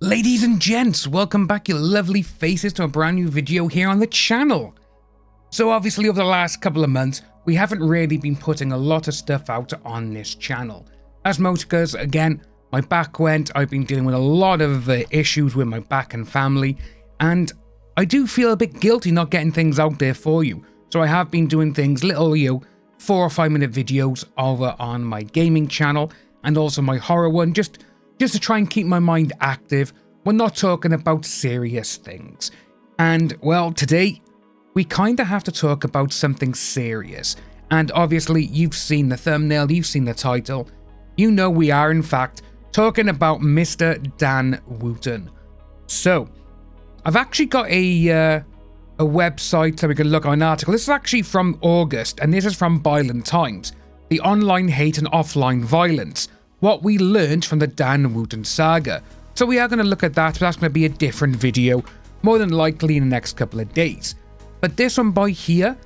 Ladies and gents, welcome back your lovely faces to a brand new video here on the channel. So obviously over the last couple of months, we haven't really been putting a lot of stuff out on this channel. That's mostly because, again, my back went, I've been dealing with a lot of issues with my back and family, and I do feel a bit guilty not getting things out there for you. So I have been doing things, little, 4 or 5 minute videos over on my gaming channel, and also my horror one, just to try and keep my mind active. We're not talking about serious things. And, well, today, we kind of have to talk about something serious. And obviously, you've seen the thumbnail, you've seen the title. You know we are, in fact, talking about Mr. Dan Wootton. So, I've actually got a website so we can look at an article. This is actually from August, and this is from Violent Times. The online hate and offline violence. What we learned from the Dan Wootton saga. So we are going to look at that, but that's going to be a different video, more than likely in the next couple of days. But this one by here,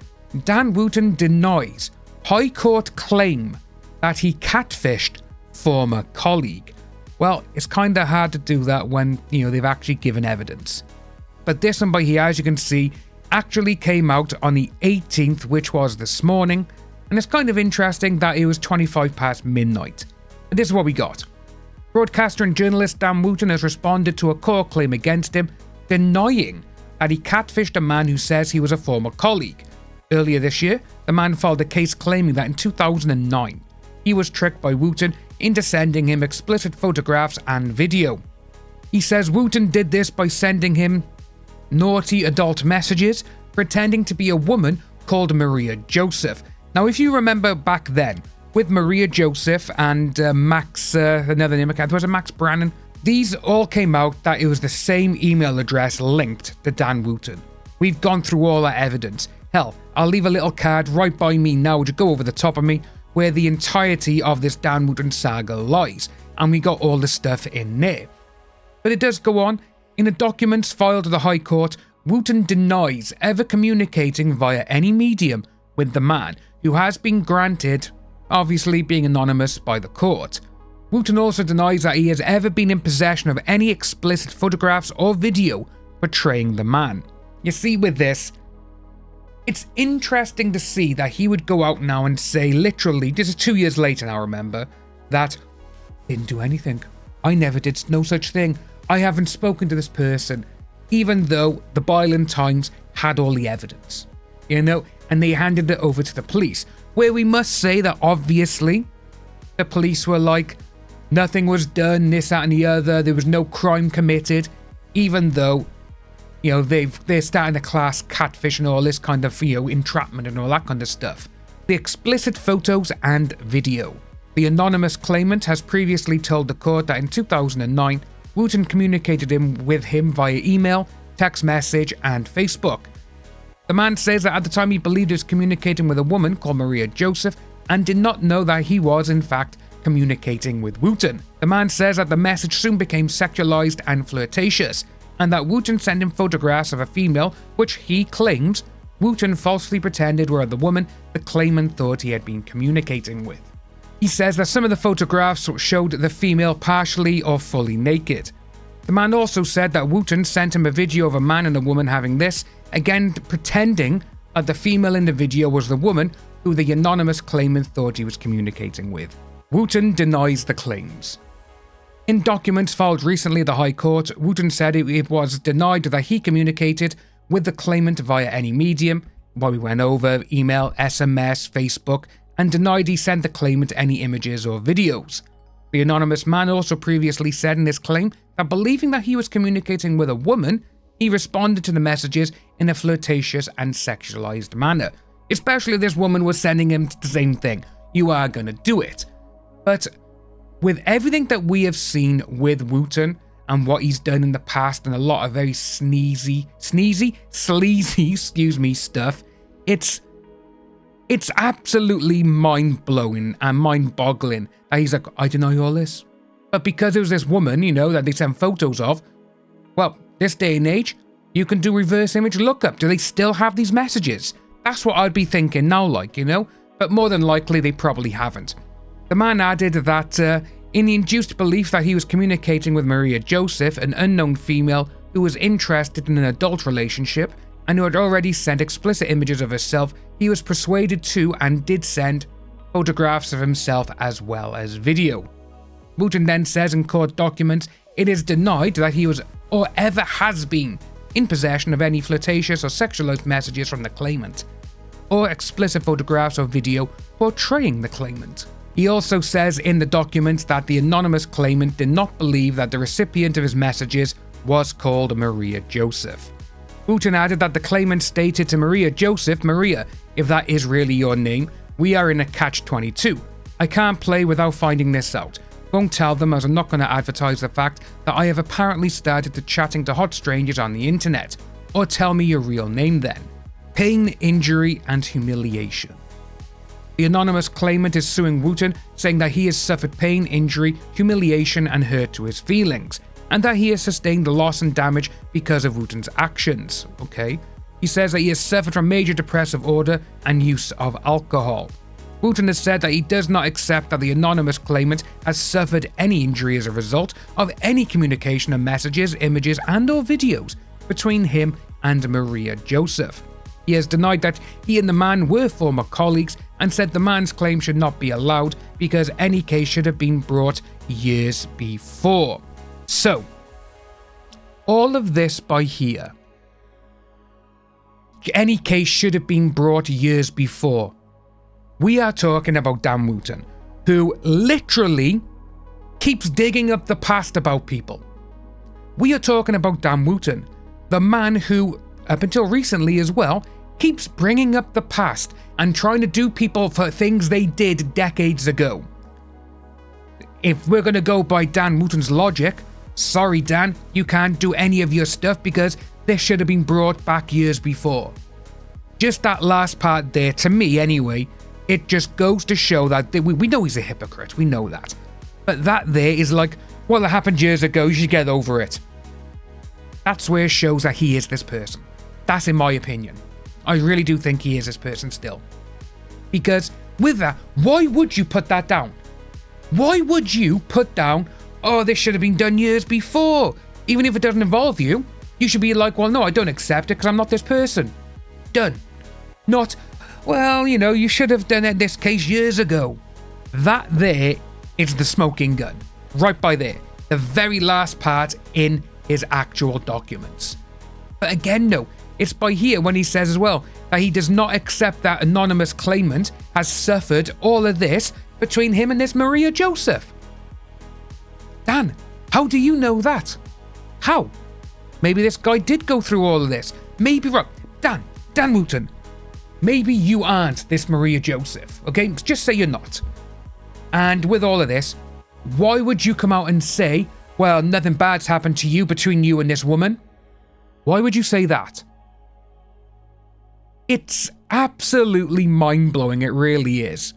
Dan Wootton denies High Court claim that he catfished former colleague. Well, it's kind of hard to do that when, they've actually given evidence. But this one by here, as you can see, actually came out on the 18th, which was this morning. And it's kind of interesting that it was 25 past midnight. But this is what we got. Broadcaster and journalist Dan Wootton has responded to a court claim against him, denying that he catfished a man who says he was a former colleague. Earlier this year, the man filed a case claiming that in 2009, he was tricked by Wootton into sending him explicit photographs and video. He says Wootton did this by sending him naughty adult messages, pretending to be a woman called Maria Joseph. Now, if you remember back then, with Maria Joseph and Max, another name, was it Max Brannan? These all came out that it was the same email address linked to Dan Wootton. We've gone through all that evidence. Hell, I'll leave a little card right by me now to go over the top of me where the entirety of this Dan Wootton saga lies, and we got all the stuff in there. But it does go on. In the documents filed to the High Court, Wootton denies ever communicating via any medium with the man, who has been granted, obviously being anonymous, by the court. Wootton also denies that he has ever been in possession of any explicit photographs or video portraying the man. You see, with this, it's interesting to see that he would go out now and say, literally, this is 2 years later now, remember, that didn't do anything. I never did no such thing. I haven't spoken to this person, even though the Violent Times had all the evidence, and they handed it over to the police, where we must say that obviously the police were like, nothing was done, this, that and the other, there was no crime committed, even though, they're starting to class catfish and all this kind of, entrapment and all that kind of stuff. The explicit photos and video. The anonymous claimant has previously told the court that in 2009, Wootton communicated with him via email, text message, and Facebook. The man says that at the time he believed he was communicating with a woman called Maria Joseph and did not know that he was, in fact, communicating with Wootton. The man says that the message soon became sexualized and flirtatious, and that Wootton sent him photographs of a female which he claims Wootton falsely pretended were the woman the claimant thought he had been communicating with. He says that some of the photographs showed the female partially or fully naked. The man also said that Wootton sent him a video of a man and a woman having this, again pretending that the female in the video was the woman who the anonymous claimant thought he was communicating with. Wootton denies the claims. In documents filed recently at the High Court, Wootton said it was denied that he communicated with the claimant via any medium, what we went over, email, SMS, Facebook, and denied he sent the claimant any images or videos. The anonymous man also previously said in his claim that believing that he was communicating with a woman, he responded to the messages in a flirtatious and sexualized manner. Especially if this woman was sending him the same thing. You are gonna do it. But with everything that we have seen with Wootton and what he's done in the past and a lot of very sleazy stuff, it's absolutely mind-blowing and mind-boggling that he's like, I deny all this. But because it was this woman, that they sent photos of, well, this day and age, you can do reverse image lookup. Do they still have these messages? That's what I'd be thinking now, but more than likely they probably haven't. The man added that in the induced belief that he was communicating with Maria Joseph, an unknown female who was interested in an adult relationship and who had already sent explicit images of herself. He was persuaded to and did send photographs of himself as well as video. Wootton then says in court documents it is denied that he was or ever has been in possession of any flirtatious or sexualized messages from the claimant, or explicit photographs or video portraying the claimant. He also says in the documents that the anonymous claimant did not believe that the recipient of his messages was called Maria Joseph. Wootton added that the claimant stated to Maria Joseph, "Maria, if that is really your name, we are in a catch-22. I can't play without finding this out. Won't tell them as I'm not going to advertise the fact that I have apparently started to chatting to hot strangers on the internet. Or tell me your real name then. Pain, injury, and humiliation." The anonymous claimant is suing Wootton, saying that he has suffered pain, injury, humiliation, and hurt to his feelings, and that he has sustained loss and damage because of Wootton's actions. Okay. He says that he has suffered from major depressive order and use of alcohol. Wootton has said that he does not accept that the anonymous claimant has suffered any injury as a result of any communication of messages, images, and or videos between him and Maria Joseph. He has denied that he and the man were former colleagues and said the man's claim should not be allowed because any case should have been brought years before. So, all of this by here. Any case should have been brought years before. We are talking about Dan Wootton, who literally keeps digging up the past about people. We are talking about Dan Wootton, the man who, up until recently as well, keeps bringing up the past and trying to do people for things they did decades ago. If we're going to go by Dan Wootton's logic, sorry Dan, you can't do any of your stuff because this should have been brought back years before. Just that last part there, to me anyway, it just goes to show that we know he's a hypocrite, we know that. But that there is like, well, it happened years ago, you should get over it. That's where it shows that he is this person. That's in my opinion. I really do think he is this person still. Because with that, why would you put that down? Why would you put down, oh, this should have been done years before? Even if it doesn't involve you, you should be like, well, no, I don't accept it because I'm not this person. Done. Not, well, you know, you should have done it this case years ago. That there is the smoking gun. Right by there. The very last part in his actual documents. But again, no, it's by here when he says as well that he does not accept that anonymous claimant has suffered all of this between him and this Maria Joseph. Dan, how do you know that? How? Maybe this guy did go through all of this. Maybe, right, Dan Wootton, maybe you aren't this Maria Joseph, okay? Just say you're not. And with all of this, why would you come out and say, well, nothing bad's happened to you between you and this woman? Why would you say that? It's absolutely mind-blowing, it really is.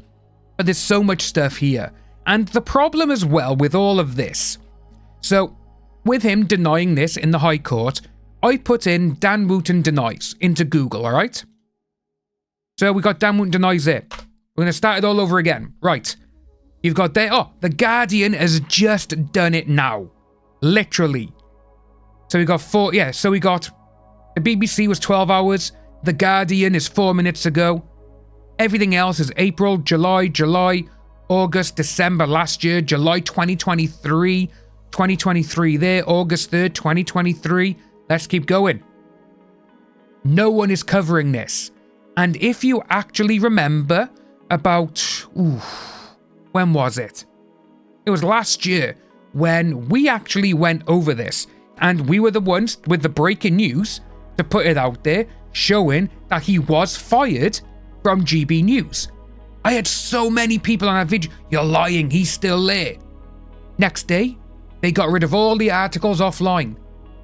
But there's so much stuff here. And the problem as well with all of this. So, with him denying this in the High Court, I put in Dan Wootton denies into Google, alright? So we got Dan Wootton denies it. We're going to start it all over again. Right. You've got there, oh, The Guardian has just done it now. Literally. So we got the BBC was 12 hours. The Guardian is 4 minutes ago. Everything else is April, July, August, December last year, July 2023 there, August 3rd, 2023. Let's keep going. No one is covering this. And if you actually remember about, when was it? It was last year when we actually went over this. And we were the ones with the breaking news to put it out there, showing that he was fired from GB News. I had so many people on that video, you're lying, he's still there. Next day, they got rid of all the articles offline.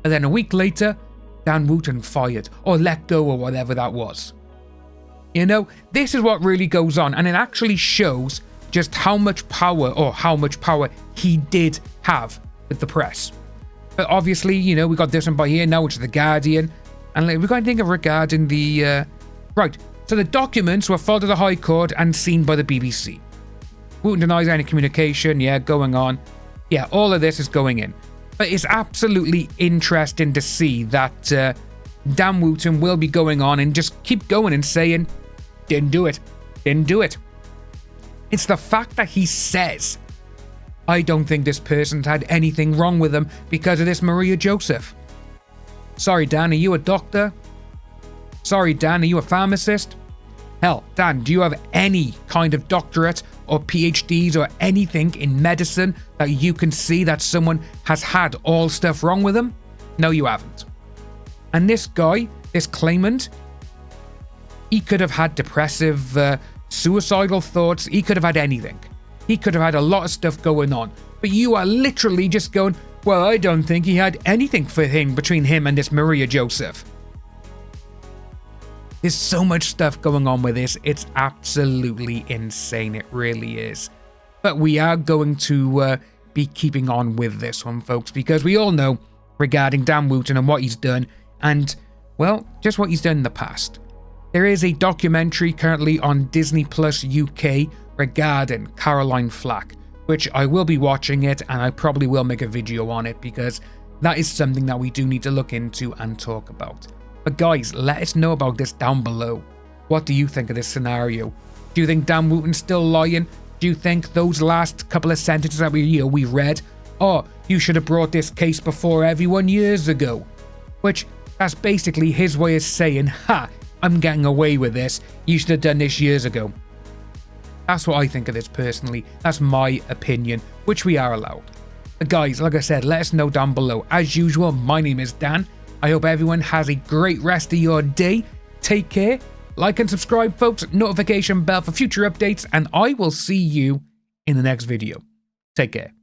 And then a week later, Dan Wootton fired, or let go, or whatever that was. You know, this is what really goes on, and it actually shows just how much power he did have with the press. But obviously, you know, we got this one by here now, which is The Guardian. And we've got anything regarding the... Right, so the documents were filed to the High Court and seen by the BBC. Wootton denies any communication, yeah, going on. Yeah, all of this is going in. But it's absolutely interesting to see that Dan Wootton will be going on and just keep going and saying, didn't do it. Didn't do it. It's the fact that he says, I don't think this person's had anything wrong with them because of this Maria Joseph. Sorry, Dan, are you a doctor? Sorry, Dan, are you a pharmacist? Hell, Dan, do you have any kind of doctorate or PhDs or anything in medicine that you can see that someone has had all stuff wrong with them? No, you haven't. And this guy, this claimant, he could have had depressive, suicidal thoughts. He could have had anything. He could have had a lot of stuff going on. But you are literally just going, well, I don't think he had anything between him and this Maria Joseph. There's so much stuff going on with this. It's absolutely insane. It really is. But we are going to be keeping on with this one, folks, because we all know regarding Dan Wootton and what he's done and, well, just what he's done in the past. There is a documentary currently on Disney Plus UK regarding Caroline Flack, which I will be watching it and I probably will make a video on it because that is something that we do need to look into and talk about. But guys, let us know about this down below. What do you think of this scenario? Do you think Dan Wootton's still lying? Do you think those last couple of sentences that we read, oh, you should have brought this case before everyone years ago? Which, that's basically his way of saying, ha, I'm getting away with this. You should have done this years ago. That's what I think of this personally. That's my opinion, which we are allowed. But guys, like I said, let us know down below. As usual, my name is Dan. I hope everyone has a great rest of your day. Take care. Like and subscribe, folks. Notification bell for future updates. And I will see you in the next video. Take care.